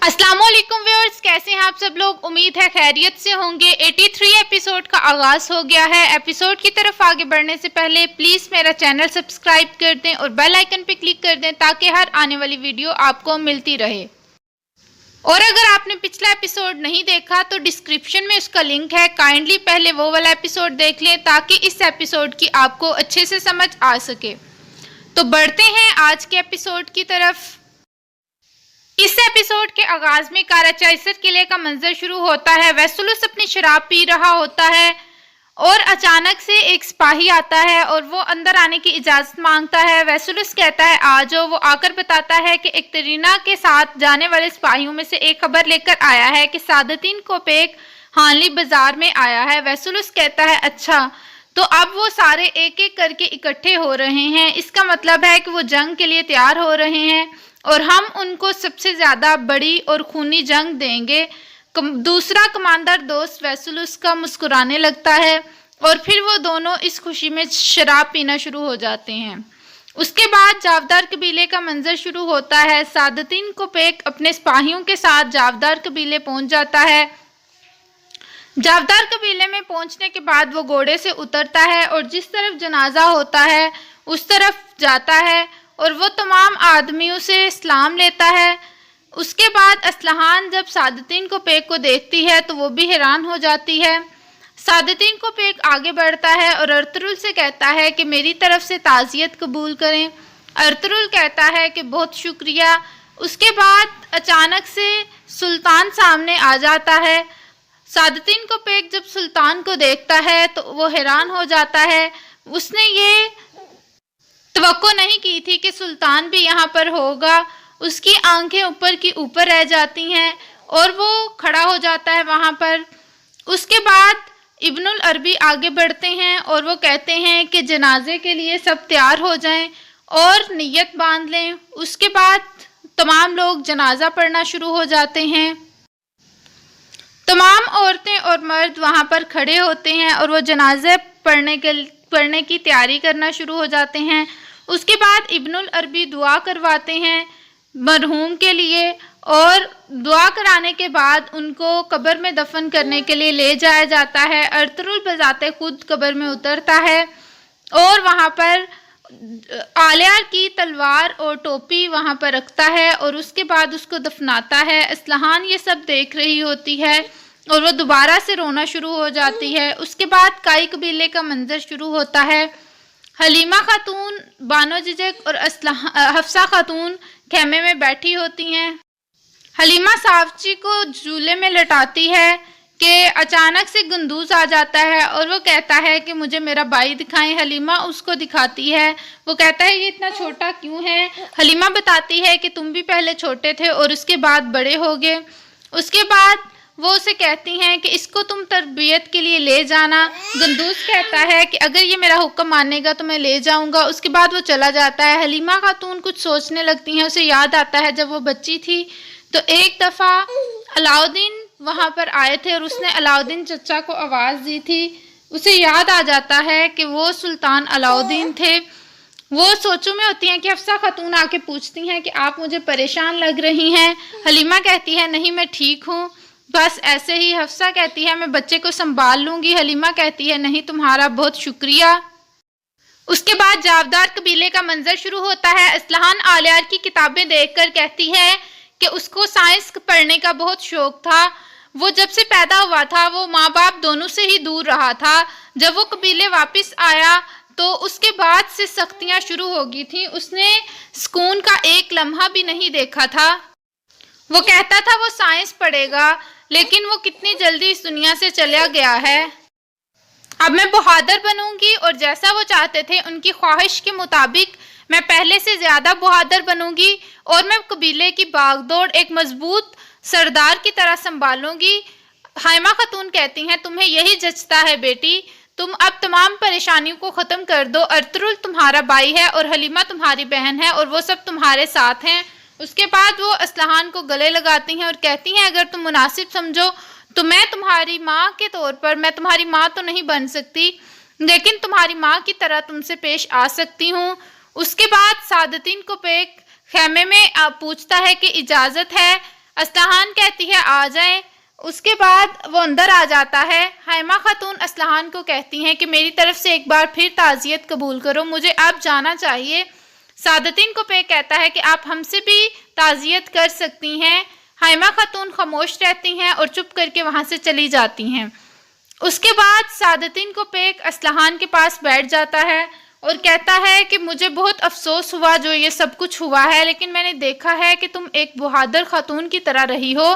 अस्सलाम वालेकुम व्यूअर्स, कैसे हैं आप सब लोग। उम्मीद है खैरियत से होंगे। 83 एपिसोड का आगाज हो गया है। एपिसोड की तरफ आगे बढ़ने से पहले प्लीज मेरा चैनल सब्सक्राइब कर दें और बेल आइकन पे क्लिक कर दें ताकि हर आने वाली वीडियो आपको मिलती रहे। और अगर आपने पिछला एपिसोड नहीं देखा तो डिस्क्रिप्शन में उसका लिंक है, काइंडली पहले वो वाला एपिसोड देख लें ताकि इस एपिसोड की आपको अच्छे से समझ आ सके। तो बढ़ते हैं आज के एपिसोड की तरफ। इस एपिसोड के आगाज में काराचाइसर किले का मंजर शुरू होता है। वेसुलुस अपनी शराब पी रहा होता है और अचानक से एक सिपाही आता है और वो अंदर आने की इजाजत मांगता है। वेसुलुस कहता है आ जाओ। वो आकर बताता है कि एक्तरीना के साथ जाने वाले सिपाहियों में से एक खबर लेकर आया है कि सादतीन कोपेक हानली बाजार में आया है। वेसुलुस कहता है अच्छा। तो अब वो सारे एक एक करके इकट्ठे हो रहे हैं। इसका मतलब है कि वो जंग के लिए तैयार हो रहे हैं और हम उनको सबसे ज़्यादा बड़ी और खूनी जंग देंगे। दूसरा कमांडर दोस्त वेसुलुस का मुस्कुराने लगता है और फिर वो दोनों इस खुशी में शराब पीना शुरू हो जाते हैं। उसके बाद जावदार कबीले का मंजर शुरू होता है। सादतीन कोपेक अपने सिपाहियों के साथ जावदार कबीले पहुंच जाता है। जावदार कबीले में पहुंचने के बाद वो घोड़े से उतरता है और जिस तरफ जनाजा होता है उस तरफ जाता है और वो तमाम आदमियों से सलाम लेता है। उसके बाद असलहान जब सादतीन कोपेक को देखती है तो वो भी हैरान हो जाती है। सादतीन कोपेक आगे बढ़ता है और अर्तुरुल से कहता है कि मेरी तरफ से ताज़ियत कबूल करें। अर्तुरुल कहता है कि बहुत शुक्रिया। उसके बाद अचानक से सुल्तान सामने आ जाता है। सादतीन कोपेक जब सुल्तान को देखता है तो वो हैरान हो जाता है। उसने ये तवक्को नहीं की थी कि सुल्तान भी यहाँ पर होगा। उसकी आंखें ऊपर की ऊपर रह जाती हैं और वो खड़ा हो जाता है वहाँ पर। उसके बाद इब्नुल अरबी आगे बढ़ते हैं और वो कहते हैं कि जनाजे के लिए सब तैयार हो जाएं और नियत बांध लें। उसके बाद तमाम लोग जनाजा पढ़ना शुरू हो जाते हैं। तमाम औरतें और मर्द वहाँ पर खड़े होते हैं और वो जनाजे पढ़ने की तैयारी करना शुरू हो जाते हैं। उसके बाद इब्नुल अरबी दुआ करवाते हैं मरहूम के लिए और दुआ कराने के बाद उनको कब्र में दफन करने के लिए ले जाया जाता है। अर्तुरुल बजाते खुद कब्र में उतरता है और वहाँ पर आलिया की तलवार और टोपी वहाँ पर रखता है और उसके बाद उसको दफनाता है। असलहान ये सब देख रही होती है और वो दोबारा से रोना शुरू हो जाती है। उसके बाद काई कबीले का मंजर शुरू होता है। हलीमा खातून, बानो जिजक और हफ्सा खातून खेमे में बैठी होती हैं। हलीमा सावची को झूले में लटाती है कि अचानक से गंदूज आ जाता है और वो कहता है कि मुझे मेरा भाई दिखाएं। हलीमा उसको दिखाती है। वो कहता है ये इतना छोटा क्यों है। हलीमा बताती है कि तुम भी पहले छोटे थे और उसके बाद बड़े हो गए। उसके बाद वो उसे कहती हैं कि इसको तुम तरबियत के लिए ले जाना। गंदूज कहता है कि अगर ये मेरा हुक्म मानेगा तो मैं ले जाऊंगा। उसके बाद वो चला जाता है। हलीमा खातून कुछ सोचने लगती हैं। उसे याद आता है जब वो बच्ची थी तो एक दफ़ा अलाउद्दीन वहाँ पर आए थे और उसने अलाउद्दीन चचा को आवाज़ दी थी। उसे याद आ जाता है कि वो सुल्तान अलाउद्दीन थे। वो सोचों में होती हैं कि हफ्सा खातून आके पूछती हैं कि आप मुझे परेशान लग रही हैं। हलीमा कहती है नहीं मैं ठीक हूँ, बस ऐसे ही। हफ्सा कहती है मैं बच्चे को संभाल लूँगी। हलीमा कहती है नहीं तुम्हारा बहुत शुक्रिया। उसके बाद जावदार कबीले का मंजर शुरू होता है। असलहान आलियार की किताबें देखकर कहती है कि उसको साइंस पढ़ने का बहुत शौक था। वो जब से पैदा हुआ था वो माँ बाप दोनों से ही दूर रहा था। जब वो कबीले वापस आया तो उसके बाद से सख्तियाँ शुरू हो गई थी। उसने सुकून का एक लम्हा भी नहीं देखा था। वो कहता था वो साइंस पढ़ेगा लेकिन वो कितनी जल्दी इस दुनिया से चला गया है। अब मैं बहादुर बनूंगी और जैसा वो चाहते थे उनकी ख्वाहिश के मुताबिक मैं पहले से ज़्यादा बहादुर बनूंगी और मैं कबीले की बागडोर एक मजबूत सरदार की तरह संभालूंगी। हाइमा खातून कहती हैं तुम्हें यही जचता है बेटी, तुम अब तमाम परेशानियों को ख़त्म कर दो। अर्तुरुल तुम्हारा भाई है और हलीमा तुम्हारी बहन है और वो सब तुम्हारे साथ हैं। उसके बाद वो असलहान को गले लगाती हैं और कहती हैं अगर तुम मुनासिब समझो तो मैं तुम्हारी माँ के तौर पर, मैं तुम्हारी माँ तो नहीं बन सकती लेकिन तुम्हारी माँ की तरह तुमसे पेश आ सकती हूँ। उसके बाद सादतीन कोपेक खेमे में पूछता है कि इजाज़त है। اسلحان کہتی ہے آ جائیں۔ اس کے بعد وہ اندر آ جاتا ہے۔ حائمہ خاتون اسلحان کو کہتی ہیں کہ میری طرف سے ایک بار پھر تعزیت قبول کرو، مجھے اب جانا چاہیے۔ سعادتین کو پے کہتا ہے کہ آپ ہم سے بھی تعزیت کر سکتی ہیں۔ حائمہ خاتون خاموش رہتی ہیں اور چپ کر کے وہاں سے چلی جاتی ہیں۔ اس کے بعد سعادتین کو پیک اسلحان کے پاس بیٹھ جاتا ہے اور کہتا ہے کہ مجھے بہت افسوس ہوا جو یہ سب کچھ ہوا ہے، لیکن میں نے دیکھا ہے کہ تم ایک بہادر خاتون کی طرح رہی ہو۔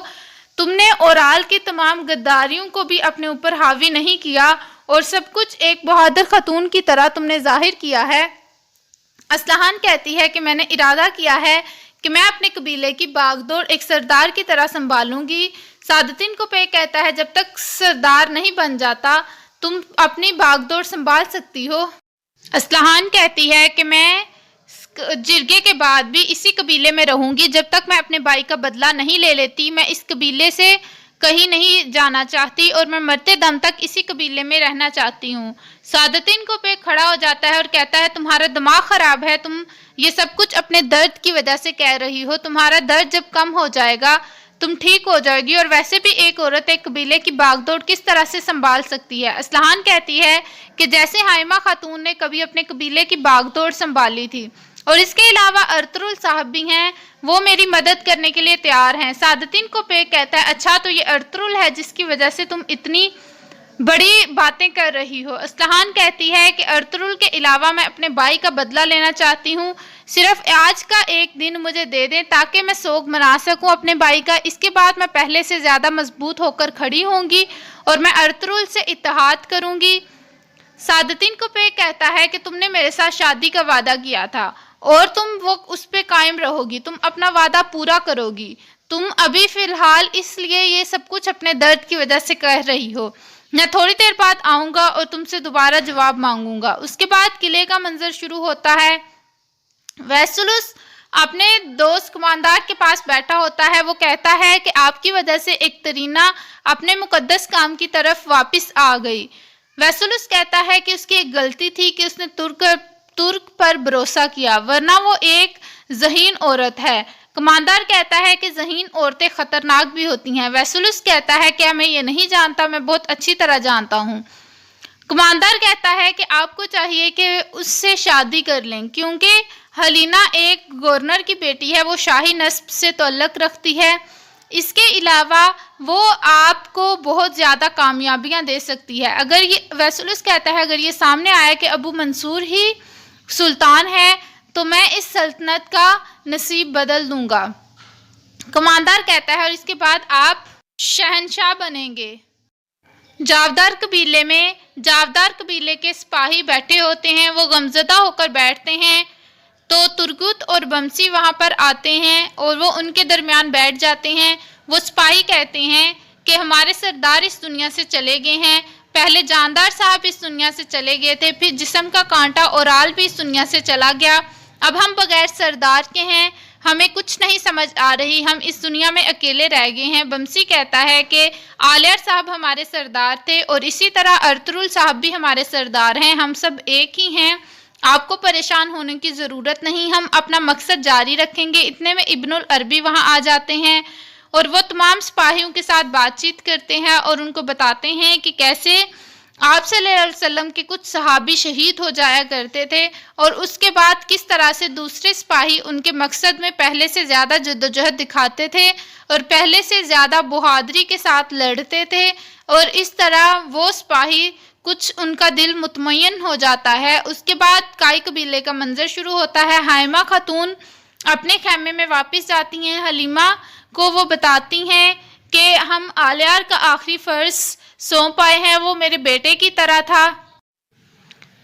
تم نے اورال کی تمام غداریوں کو بھی اپنے اوپر حاوی نہیں کیا اور سب کچھ ایک بہادر خاتون کی طرح تم نے ظاہر کیا ہے۔ اسلحان کہتی ہے کہ میں نے ارادہ کیا ہے کہ میں اپنے قبیلے کی باغ دوڑ ایک سردار کی طرح سنبھالوں گی۔ سعادتین کو پے کہتا ہے جب تک سردار نہیں بن جاتا تم اپنی باغ دوڑ سنبھال سکتی ہو۔ اسلحان کہتی ہے کہ میں جرگے کے بعد بھی اسی قبیلے میں رہوں گی جب تک میں اپنے بھائی کا بدلہ نہیں لے لیتی۔ میں اس قبیلے سے کہیں نہیں جانا چاہتی اور میں مرتے دم تک اسی قبیلے میں رہنا چاہتی ہوں۔ سعادتین کو پہ کھڑا ہو جاتا ہے اور کہتا ہے تمہارا دماغ خراب ہے، تم یہ سب کچھ اپنے درد کی وجہ سے کہہ رہی ہو۔ تمہارا درد جب کم ہو جائے گا تم ٹھیک ہو جائے گی، اور ویسے بھی ایک عورت ایک قبیلے کی باغ دوڑ کس طرح سے سنبھال سکتی ہے۔ اسلحان کہتی ہے کہ جیسے حائمہ خاتون نے کبھی اپنے قبیلے کی باغ دوڑ سنبھالی تھی، اور اس کے علاوہ ارطغرل صاحب بھی ہیں، وہ میری مدد کرنے کے لیے تیار ہیں۔ سعادتین کو پہ کہتا ہے اچھا تو یہ ارطغرل ہے جس کی وجہ سے تم اتنی بڑی باتیں کر رہی ہو۔ اسلحان کہتی ہے کہ ارطغرل کے علاوہ میں اپنے بھائی کا بدلہ لینا چاہتی ہوں، صرف آج کا ایک دن مجھے دے دیں تاکہ میں سوگ منا سکوں اپنے بھائی کا۔ اس کے بعد میں پہلے سے زیادہ مضبوط ہو کر کھڑی ہوں گی اور میں ارطغرل سے اتحاد کروں گی۔ سعادتین کو پہ کہتا ہے کہ تم نے میرے ساتھ شادی کا وعدہ کیا تھا اور تم وہ اس پہ قائم رہو گی، تم اپنا وعدہ پورا کرو گی۔ تم ابھی فی الحال اس لیے یہ سب کچھ اپنے درد کی وجہ سے کہہ رہی ہو۔ میں تھوڑی دیر بعد آؤں گا اور تم سے دوبارہ جواب مانگوں گا۔ اس کے بعد قلعے کا منظر شروع ہوتا ہے۔ ویسلس اپنے دوست کماندار کے پاس بیٹھا ہوتا ہے، وہ کہتا ہے کہ آپ کی وجہ سے ایکٹرینا اپنے مقدس کام کی طرف واپس آ گئی۔ ویسلس کہتا ہے کہ اس کی ایک غلطی تھی کہ اس نے ترک پر بھروسہ کیا، ورنہ وہ ایک ذہین عورت ہے۔ کماندار کہتا ہے کہ ذہین عورتیں خطرناک بھی ہوتی ہیں۔ ویسلس کہتا ہے کہ میں یہ نہیں جانتا، میں بہت اچھی طرح جانتا ہوں۔ کماندار کہتا ہے کہ آپ کو چاہیے کہ اس سے شادی کر لیں کیونکہ ہلینا ایک گورنر کی بیٹی ہے، وہ شاہی نسب سے تعلق رکھتی ہے۔ اس کے علاوہ وہ آپ کو بہت زیادہ کامیابیاں دے سکتی ہے۔ اگر یہ ویسلس کہتا ہے اگر یہ سامنے آیا کہ ابو منصور ہی سلطان ہے تو میں اس سلطنت کا نصیب بدل دوں گا۔ کماندار کہتا ہے اور اس کے بعد آپ شہنشاہ بنیں گے۔ جاودار قبیلے کے سپاہی بیٹھے ہوتے ہیں، وہ غمزدہ ہو کر بیٹھتے ہیں تو ترگت اور بمسی وہاں پر آتے ہیں اور وہ ان کے درمیان بیٹھ جاتے ہیں۔ وہ سپاہی کہتے ہیں کہ ہمارے سردار اس دنیا سے چلے گئے ہیں، پہلے جاندار صاحب اس دنیا سے چلے گئے تھے، پھر جسم کا کانٹا اورال بھی اس دنیا سے چلا گیا، اب ہم بغیر سردار کے ہیں، ہمیں کچھ نہیں سمجھ آ رہی، ہم اس دنیا میں اکیلے رہ گئے ہیں۔ بمسی کہتا ہے کہ آلیار صاحب ہمارے سردار تھے اور اسی طرح ارطغرل صاحب بھی ہمارے سردار ہیں، ہم سب ایک ہی ہیں، آپ کو پریشان ہونے کی ضرورت نہیں، ہم اپنا مقصد جاری رکھیں گے۔ اتنے میں ابن العربی وہاں آ جاتے ہیں اور وہ تمام سپاہیوں کے ساتھ بات چیت کرتے ہیں اور ان کو بتاتے ہیں کہ کیسے آپ صلی اللہ علیہ وسلم کے کچھ صحابی شہید ہو جایا کرتے تھے اور اس کے بعد کس طرح سے دوسرے سپاہی ان کے مقصد میں پہلے سے زیادہ جدوجہد دکھاتے تھے اور پہلے سے زیادہ بہادری کے ساتھ لڑتے تھے، اور اس طرح وہ سپاہی کچھ ان کا دل مطمئن ہو جاتا ہے۔ اس کے بعد کائی قبیلے کا منظر شروع ہوتا ہے۔ حائمہ خاتون اپنے خیمے میں واپس جاتی ہیں، حلیمہ کو وہ بتاتی ہیں کہ ہم آلیار کا آخری فرض سونپ پائے ہیں، وہ میرے بیٹے کی طرح تھا۔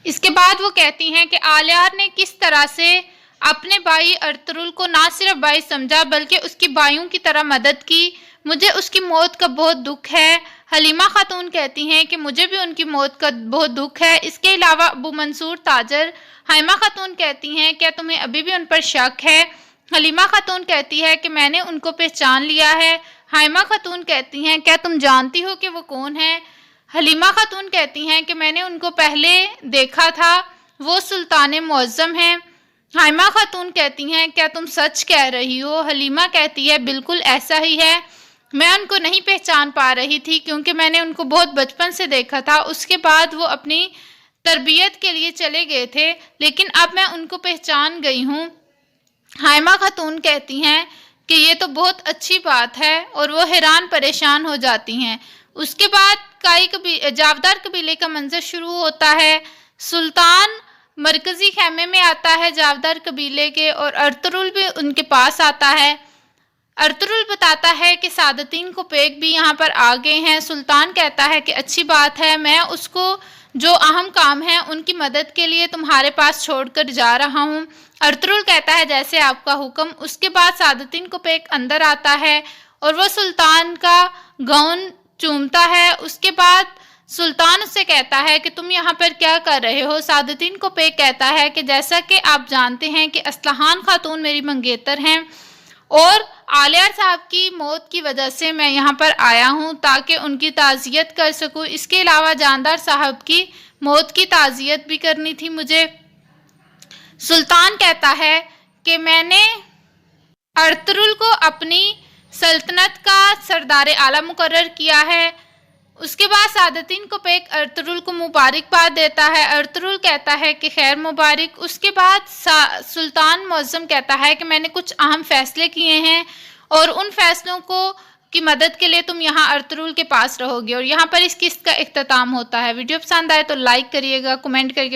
اس کے بعد وہ کہتی ہیں کہ آلیار نے کس طرح سے اپنے بھائی ارطغرل کو نہ صرف بھائی سمجھا بلکہ اس کی بھائیوں کی طرح مدد کی، مجھے اس کی موت کا بہت دکھ ہے۔ حلیمہ خاتون کہتی ہیں کہ مجھے بھی ان کی موت کا بہت دکھ ہے۔ اس کے علاوہ ابو منصور تاجر، حائمہ خاتون کہتی ہیں کیا تمہیں ابھی بھی ان پر شک ہے؟ حلیمہ خاتون کہتی ہے کہ میں نے ان کو پہچان لیا ہے۔ حائمہ خاتون کہتی ہیں کیا تم جانتی ہو کہ وہ کون ہیں؟ حلیمہ خاتون کہتی ہیں کہ میں نے ان کو پہلے دیکھا تھا، وہ سلطان معظم ہیں۔ हाइमा खातून कहती हैं, क्या तुम सच कह रही हो? हलीमा कहती है, बिल्कुल ऐसा ही है। मैं उनको नहीं पहचान पा रही थी क्योंकि मैंने उनको बहुत बचपन से देखा था। उसके बाद वो अपनी तरबियत के लिए चले गए थे, लेकिन अब मैं उनको पहचान गई हूँ। हाइमा खातून कहती हैं कि ये तो बहुत अच्छी बात है, और वो हैरान परेशान हो जाती हैं। उसके बाद जावदार कबीले का मंजर शुरू होता है। सुल्तान मरकज़ी खेमे में आता है जावदार कबीले के, और अर्तुरुल भी उनके पास आता है। अर्तुरुल बताता है कि सादतीन को पेक भी यहाँ पर आ गए हैं। सुल्तान कहता है कि अच्छी बात है, मैं उसको जो अहम काम है उनकी मदद के लिए तुम्हारे पास छोड़कर जा रहा हूँ। अर्तुरुल कहता है, जैसे आपका हुक्म। उसके बाद सादतीन को पेक अंदर आता है और वो सुल्तान का गाउन चूमता है। उसके बाद सुल्तान उससे कहता है कि तुम यहाँ पर क्या कर रहे हो? सादतीन को पेक कहता है कि जैसा कि आप जानते हैं कि असलहान खातून मेरी मंगेतर हैं, और आलियार साहब की मौत की वजह से मैं यहाँ पर आया हूँ ताकि उनकी ताज़ियत कर सकूँ। इसके अलावा जानदार साहब की मौत की ताज़ियत भी करनी थी मुझे। सुल्तान कहता है कि मैंने अर्तुरुल को अपनी सल्तनत का सरदार आला मुकर्रर किया है। उसके बाद सादतीन को पेक अर्तुरुल को मुबारकबाद देता है। अर्तुरुल कहता है कि खैर मुबारक। उसके बाद सुल्तान मुअज़्ज़म कहता है कि मैंने कुछ अहम फैसले किए हैं, और उन फैसलों को की मदद के लिए तुम यहाँ अर्तुरुल के पास रहोगे। और यहाँ पर इस किस्त का इख्तिताम होता है। वीडियो पसंद आए तो लाइक करिएगा, कमेंट करिए।